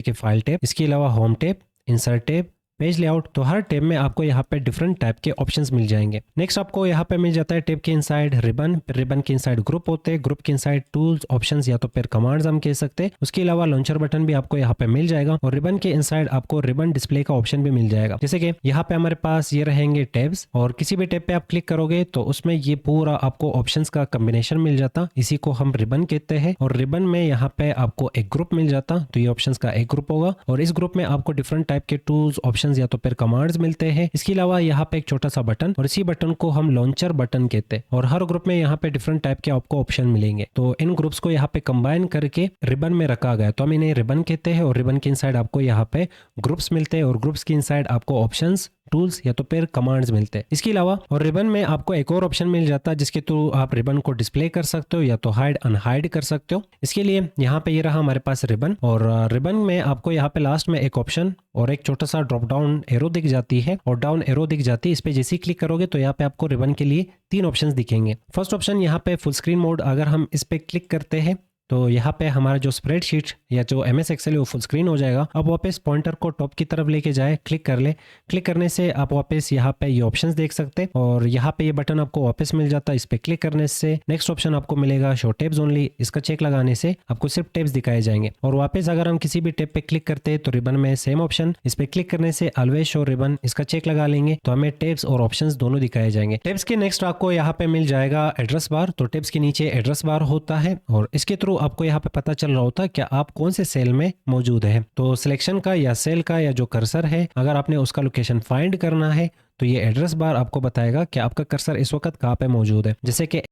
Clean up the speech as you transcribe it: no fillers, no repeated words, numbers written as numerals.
कि file tab, इसके अलावा home tab, insert tab, page layout. तो हर टैब में आपको यहाँ पे डिफरेंट टाइप के ऑप्शंस मिल जाएंगे। नेक्स्ट आपको यहाँ पे मिल जाता है टैब के इनसाइड रिबन, रिबन के इनसाइड ग्रुप होते हैं, ग्रुप के इनसाइड टूल्स, ऑप्शंस या तो फिर कमांड्स हम कह सकते हैं। उसके अलावा लॉन्चर बटन भी आपको यहाँ पे मिल जाएगा और रिबन के इनसाइड आपको रिबन डिस्प्ले का ऑप्शन भी मिल जाएगा। जैसे कि यहाँ पे हमारे पास ये रहेंगे टैब्स और किसी भी टैब पे आप क्लिक करोगे तो उसमें ये पूरा आपको ऑप्शंस का कॉम्बिनेशन मिल जाता, इसी को हम रिबन कहते हैं। और रिबन में यहाँ पे आपको एक ग्रुप मिल जाता, तो ये ऑप्शंस का एक ग्रुप होगा और इस ग्रुप में आपको डिफरेंट टाइप के टूल्स, ऑप्शंस या तो फिर कमांड्स मिलते हैं। इसके अलावा यहाँ पे एक छोटा सा बटन और इसी बटन को हम लॉन्चर बटन कहते हैं और हर ग्रुप में यहाँ पे डिफरेंट टाइप के आपको ऑप्शन मिलेंगे। तो इन ग्रुप्स को यहाँ पे कंबाइन करके रिबन में रखा गया, तो हम इन्हें रिबन कहते हैं। और रिबन के इनसाइड आपको यहाँ पे ग्रुप्स मिलते हैं और ग्रुप्स के इनसाइड आपको ऑप्शंस, टूल्स या तो फिर कमांड्स मिलते हैं। इसके अलावा और रिबन में आपको एक और ऑप्शन मिल जाता है जिसके थ्रू आप रिबन को डिस्प्ले कर सकते हो या तो हाइड अनहाइड कर सकते हो। इसके लिए यहाँ पे ये रहा हमारे पास रिबन और रिबन में आपको यहाँ पे लास्ट में एक ऑप्शन और एक छोटा सा ड्रॉप डाउन एरो दिख जाती है और डाउन एरो दिख जाती है। इस पे जैसे ही क्लिक करोगे तो यहाँ पे आपको रिबन के लिए 3 ऑप्शंस दिखेंगे। फर्स्ट ऑप्शन यहाँ पे फुल स्क्रीन मोड, अगर हम इस पे क्लिक करते हैं तो यहाँ पे हमारा जो स्प्रेडशीट या जो MS एक्सेल है वो फुल स्क्रीन हो जाएगा। अब वापस पॉइंटर को टॉप की तरफ लेके जाए, क्लिक कर ले, क्लिक करने से आप वापस यहाँ पे ये ऑप्शंस देख सकते हैं और यहाँ पे ये बटन आपको वापस मिल जाता है। इस पे क्लिक करने से नेक्स्ट ऑप्शन आपको मिलेगा शो टेब्स ओनली, इसका चेक लगाने से आपको सिर्फ टेब्स दिखाए जाएंगे। और वापस अगर हम किसी भी टेब पे क्लिक करते हैं तो रिबन में सेम ऑप्शन, इस पे क्लिक करने से ऑलवेज शो रिबन, इसका चेक लगा लेंगे तो हमें टेब्स और ऑप्शंस दोनों दिखाए जाएंगे। टेब्स के नेक्स्ट आपको यहाँ पे मिल जाएगा एड्रेस बार, तो टेब्स के नीचे एड्रेस बार होता है और इसके थ्रू आपको यहाँ पे पता चल रहा होता है कि आप कौन से सेल में मौजूद है। तो सिलेक्शन का या सेल का या जो कर्सर है, अगर आपने उसका लोकेशन फाइंड करना है तो ये एड्रेस बार आपको बताएगा कि आपका कर्सर इस वक्त कहाँ पे मौजूद है। जैसे कि